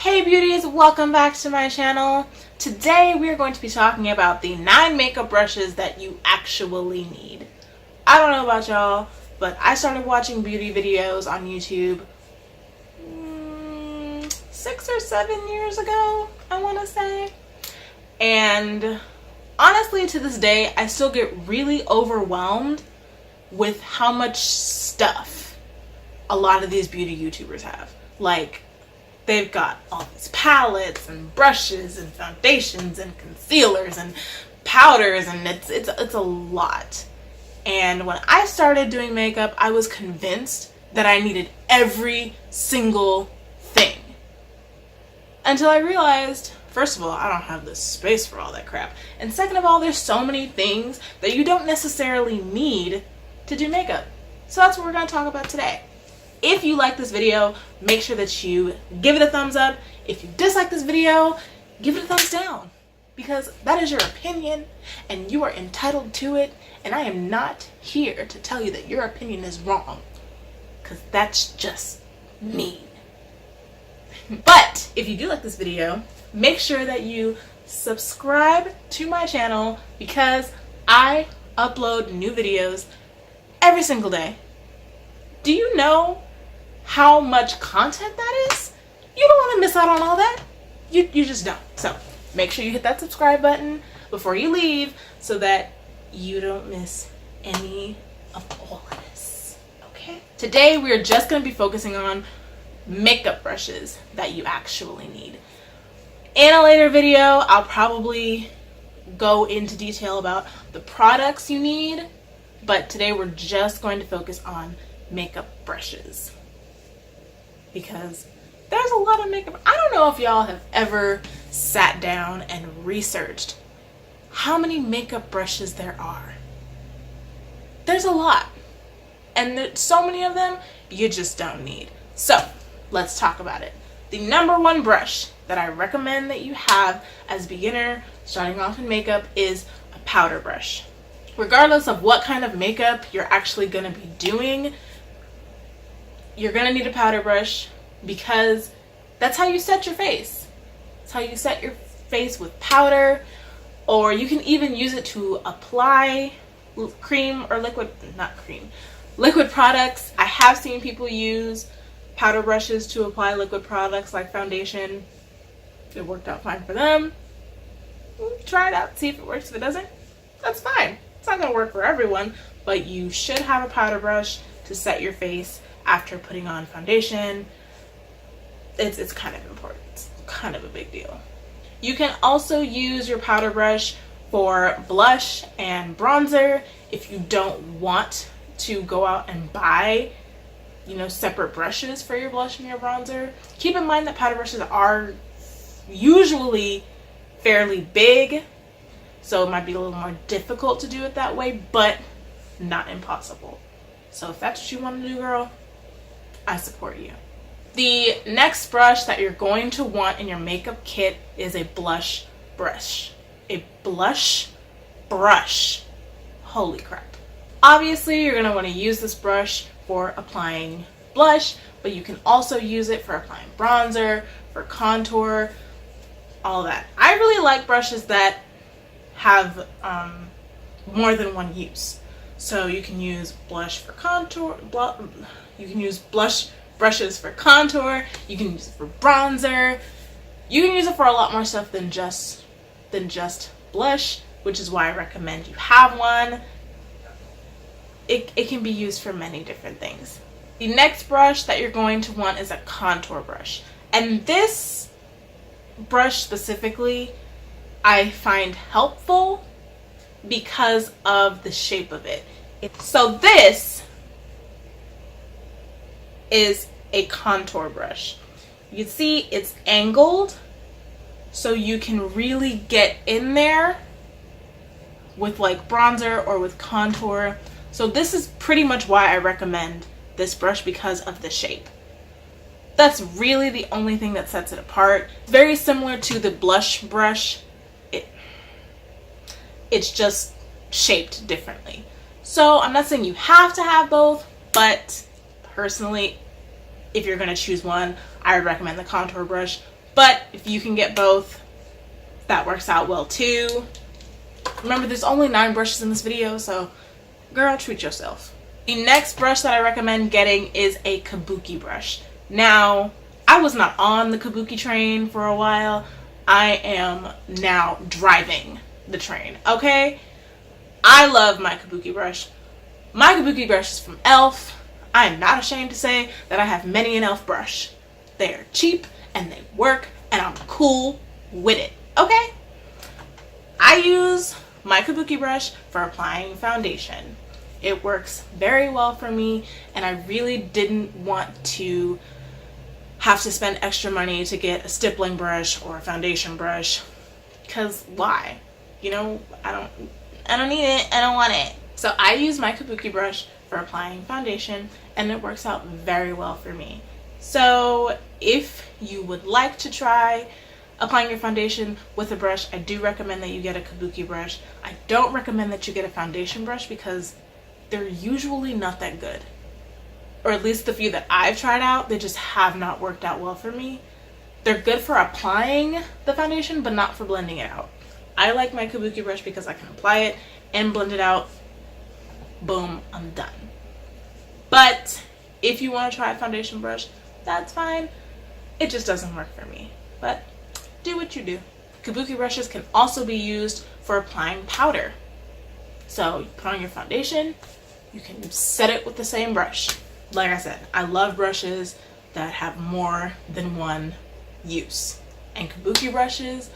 Hey beauties, welcome back to my channel. Today we are going to be talking about the 9 makeup brushes that you actually need. I don't know about y'all, but I started watching beauty videos on YouTube 6 or 7 years ago, I want to say. And honestly, to this day, I still get really overwhelmed with how much stuff a lot of these beauty YouTubers have. Like, they've got all these palettes and brushes and foundations and concealers and powders, and it's a lot. And when I started doing makeup, I was convinced that I needed every single thing. Until I realized, first of all, I don't have the space for all that crap. And second of all, there's so many things that you don't necessarily need to do makeup. So that's what we're going to talk about today. If you like this video, make sure that you give it a thumbs up. If you dislike this video, give it a thumbs down. Because that is your opinion and you are entitled to it. And I am not here to tell you that your opinion is wrong. Because that's just mean. But if you do like this video, make sure that you subscribe to my channel because I upload new videos every single day. Do you know how much content that is? You don't want to miss out on all that. You just don't. So make sure you hit that subscribe button before you leave so that you don't miss any of all of this. Okay? Today we are just going to be focusing on makeup brushes that you actually need. In a later video, I'll probably go into detail about the products you need, but today we're just going to focus on makeup brushes. Because there's a lot of makeup. I don't know if y'all have ever sat down and researched how many makeup brushes there are. There's a lot. And there's so many of them you just don't need. So let's talk about it. The number one brush that I recommend that you have as a beginner starting off in makeup is a powder brush. Regardless of what kind of makeup you're actually going to be doing, you're going to need a powder brush because that's how you set your face. It's how you set your face with powder, or you can even use it to apply cream or liquid products. I have seen people use powder brushes to apply liquid products like foundation. It worked out fine for them. Try it out, see if it works. If it doesn't, that's fine. It's not going to work for everyone, but you should have a powder brush to set your face after putting on foundation. It's kind of important. It's kind of a big deal. You can also use your powder brush for blush and bronzer if you don't want to go out and buy, separate brushes for your blush and your bronzer. Keep in mind that powder brushes are usually fairly big, so it might be a little more difficult to do it that way, but not impossible. So if that's what you want to do, girl, I support you. The next brush that you're going to want in your makeup kit is a blush brush. A blush brush. Holy crap. Obviously, you're going to want to use this brush for applying blush, but you can also use it for applying bronzer, for contour, all that. I really like brushes that have more than one use. So you can use blush for contour, you can use blush brushes for contour, you can use it for bronzer, you can use it for a lot more stuff than just blush, which is why I recommend you have one. It can be used for many different things. The next brush that you're going to want is a contour brush. And this brush specifically I find helpful because of the shape of it. So this is a contour brush. You can see it's angled, so you can really get in there with like bronzer or with contour. So this is pretty much why I recommend this brush, because of the shape. That's really the only thing that sets it apart. It's very similar to the blush brush. It's just shaped differently. So I'm not saying you have to have both, but personally, if you're going to choose one, I would recommend the contour brush But if you can get both, that works out well too. Remember, there's only 9 brushes in this video, so girl, treat yourself. The next brush that I recommend getting is a Kabuki brush. Now, I was not on the Kabuki train for a while. I am now driving the train, okay? I love my Kabuki brush. My Kabuki brush is from e.l.f. I am not ashamed to say that I have many an e.l.f. brush. They are cheap and they work and I'm cool with it, okay? I use my Kabuki brush for applying foundation. It works very well for me, and I really didn't want to have to spend extra money to get a stippling brush or a foundation brush, because why? You know, I don't need it, I don't want it. So I use my Kabuki brush for applying foundation, and it works out very well for me. So if you would like to try applying your foundation with a brush, I do recommend that you get a Kabuki brush. I don't recommend that you get a foundation brush because they're usually not that good. Or at least the few that I've tried out, they just have not worked out well for me. They're good for applying the foundation, but not for blending it out. I like my Kabuki brush because I can apply it and blend it out. Boom, I'm done. But if you want to try a foundation brush, that's fine. It just doesn't work for me. But do what you do. Kabuki brushes can also be used for applying powder. So you put on your foundation, you can set it with the same brush. Like I said, I love brushes that have more than one use. And Kabuki brushes,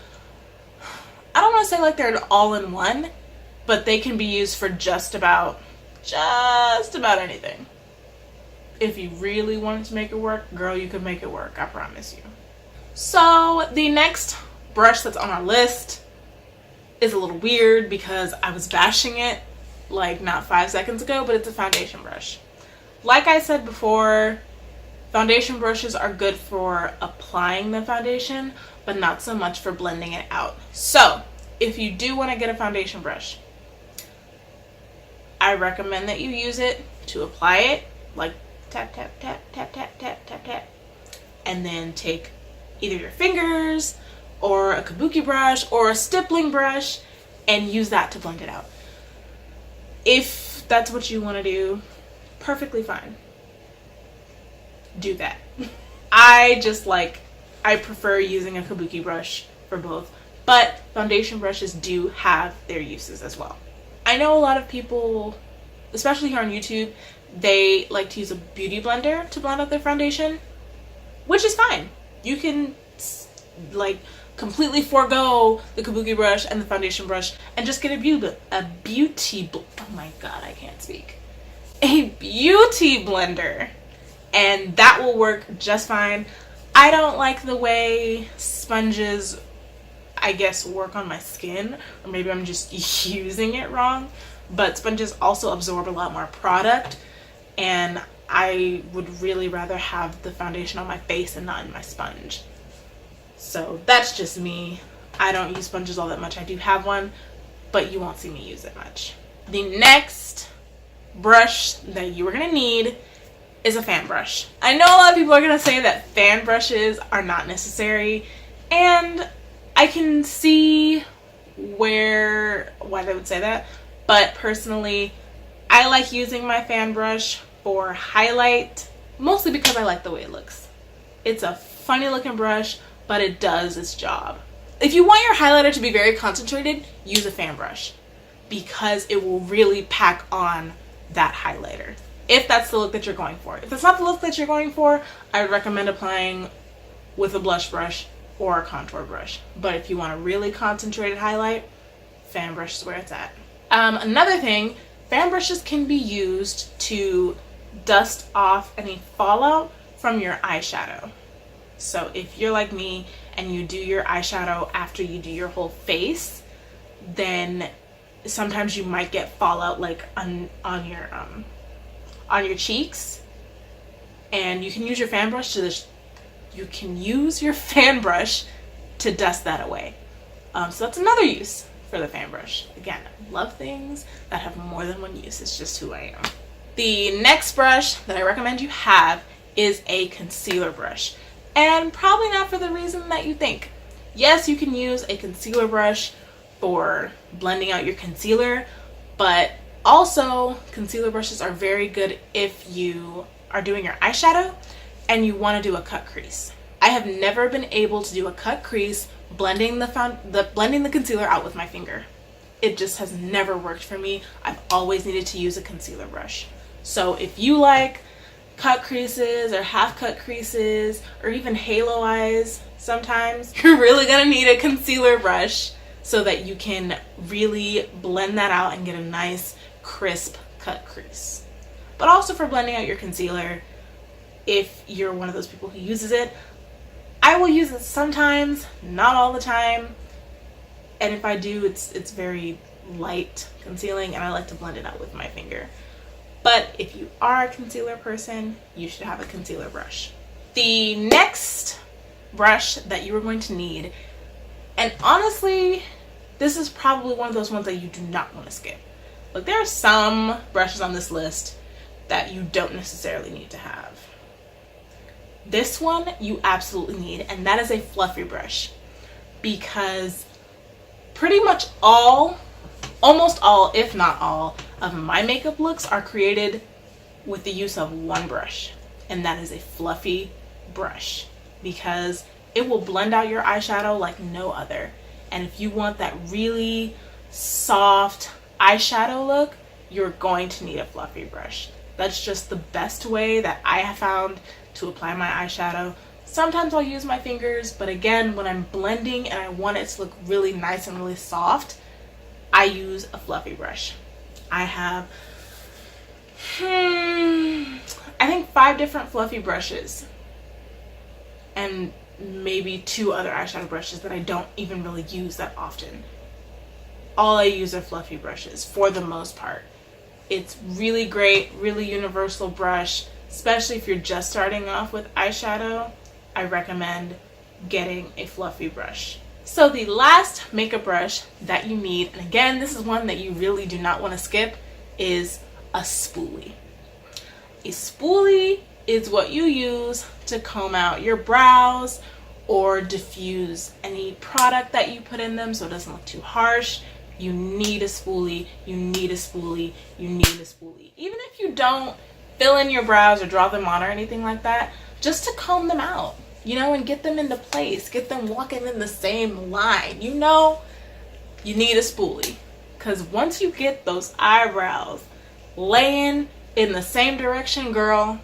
I don't want to say like they're an all-in-one, but they can be used for just about anything. If you really wanted to make it work, girl, you could make it work, I promise you. So the next brush that's on our list is a little weird because I was bashing it like not 5 seconds ago, but it's a foundation brush. Like I said before, foundation brushes are good for applying the foundation, but not so much for blending it out. So if you do want to get a foundation brush, I recommend that you use it to apply it, like tap, tap, tap, tap, tap, tap, tap, tap, and then take either your fingers or a Kabuki brush or a stippling brush and use that to blend it out. If that's what you want to do, perfectly fine. Do that. I prefer using a Kabuki brush for both, but foundation brushes do have their uses as well. I know a lot of people, especially here on YouTube, they like to use a beauty blender to blend out their foundation, which is fine. You can like completely forego the Kabuki brush and the foundation brush and just get a beauty blender, and that will work just fine. I don't like the way sponges, I guess, work on my skin, or maybe I'm just using it wrong, but sponges also absorb a lot more product, and I would really rather have the foundation on my face and not in my sponge. So that's just me. I don't use sponges all that much. I do have one, but you won't see me use it much. The next brush that you are going to need is a fan brush. I know a lot of people are going to say that fan brushes are not necessary, and I can see why they would say that, but personally, I like using my fan brush for highlight, mostly because I like the way it looks. It's a funny looking brush, but it does its job. If you want your highlighter to be very concentrated, use a fan brush because it will really pack on that highlighter, if that's the look that you're going for. If it's not the look that you're going for, I would recommend applying with a blush brush or a contour brush. But if you want a really concentrated highlight, fan brush is where it's at. Another thing, fan brushes can be used to dust off any fallout from your eyeshadow. So if you're like me and you do your eyeshadow after you do your whole face, then sometimes you might get fallout like on your cheeks, and you can use your fan brush to dust that away. So that's another use for the fan brush. Again, I love things that have more than one use. It's just who I am. The next brush that I recommend you have is a concealer brush. and probably not for the reason that you think. Yes, you can use a concealer brush for blending out your concealer, but also concealer brushes are very good if you are doing your eyeshadow and you want to do a cut crease. I have never been able to do a cut crease blending the concealer out with my finger. It just has never worked for me. I've always needed to use a concealer brush. So if you like cut creases or half cut creases or even halo eyes sometimes, you're really gonna need a concealer brush so that you can really blend that out and get a nice crisp cut crease. But also for blending out your concealer, if you're one of those people who uses it, I will use it sometimes, not all the time. And if I do, it's very light concealing and I like to blend it out with my finger. But if you are a concealer person, you should have a concealer brush. The next brush that you are going to need, and honestly, this is probably one of those ones that you do not want to skip. Like, there are some brushes on this list that you don't necessarily need to have. This one you absolutely need, and that is a fluffy brush, because pretty much almost all, if not all, of my makeup looks are created with the use of one brush, and that is a fluffy brush, because it will blend out your eyeshadow like no other. And if you want that really soft eyeshadow look, you're going to need a fluffy brush. That's just the best way that I have found to apply my eyeshadow. Sometimes I'll use my fingers, but again, when I'm blending and I want it to look really nice and really soft, I use a fluffy brush. I have, I think 5 different fluffy brushes and maybe 2 other eyeshadow brushes that I don't even really use that often. All I use are fluffy brushes for the most part. It's really great, really universal brush, especially if you're just starting off with eyeshadow. I recommend getting a fluffy brush. So the last makeup brush that you need, and again, this is one that you really do not want to skip, is a spoolie. A spoolie is what you use to comb out your brows or diffuse any product that you put in them so it doesn't look too harsh. You need a spoolie, you need a spoolie, you need a spoolie. Even if you don't fill in your brows or draw them on or anything like that, just to comb them out, you know, and get them into place, get them walking in the same line, you know, you need a spoolie. Because once you get those eyebrows laying in the same direction, girl,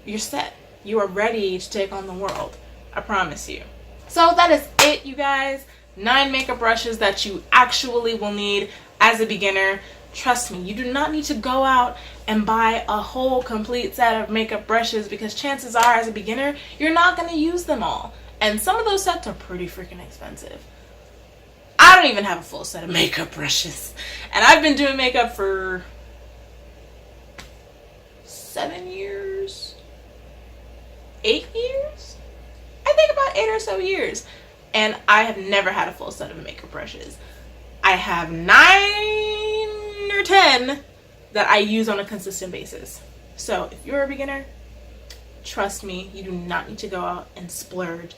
you're set. You are ready to take on the world. I promise you. So that is it, you guys. 9 makeup brushes that you actually will need as a beginner. Trust me, you do not need to go out and buy a whole complete set of makeup brushes, because chances are as a beginner, you're not going to use them all. And some of those sets are pretty freaking expensive. I don't even have a full set of makeup brushes. And I've been doing makeup for 7 years? 8 years? I think about 8 or so years. And I have never had a full set of makeup brushes. I have 9 or 10 that I use on a consistent basis. So if you're a beginner, trust me, you do not need to go out and splurge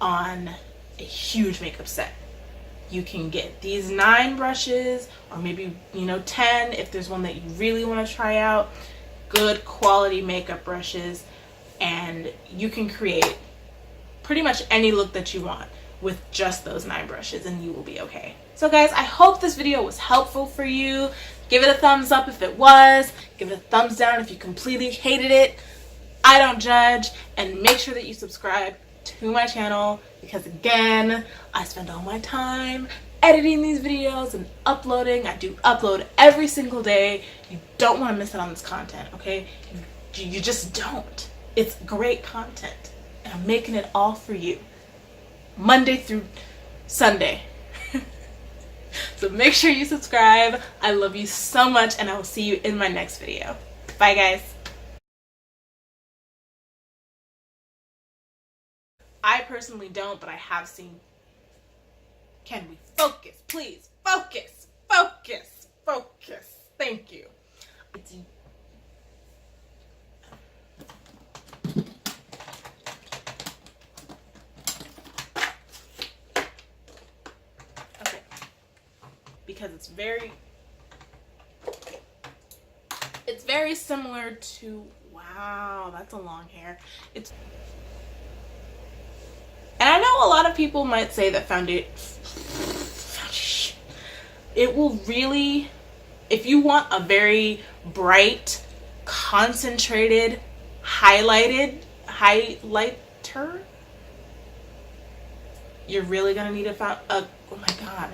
on a huge makeup set. You can get these 9 brushes, or maybe, 10 if there's one that you really want to try out. Good quality makeup brushes, and you can create pretty much any look that you want with just those 9 brushes, and you will be okay. So guys, I hope this video was helpful for you. Give it a thumbs up if it was. Give it a thumbs down if you completely hated it. I don't judge. And make sure that you subscribe to my channel, because again, I spend all my time editing these videos and uploading. I do upload every single day. You don't want to miss out on this content, okay? You just don't. It's great content, and I'm making it all for you, Monday through Sunday. So make sure you subscribe. I love you so much, and I will see you in my next video. Bye, guys. I personally don't, but I have seen. Can we focus, please? Focus, focus, focus. Thank you. It's because it's very similar to, wow, that's a long hair. And I know a lot of people might say that foundation, it will really, if you want a very bright, concentrated, highlighter, you're really gonna need oh my god,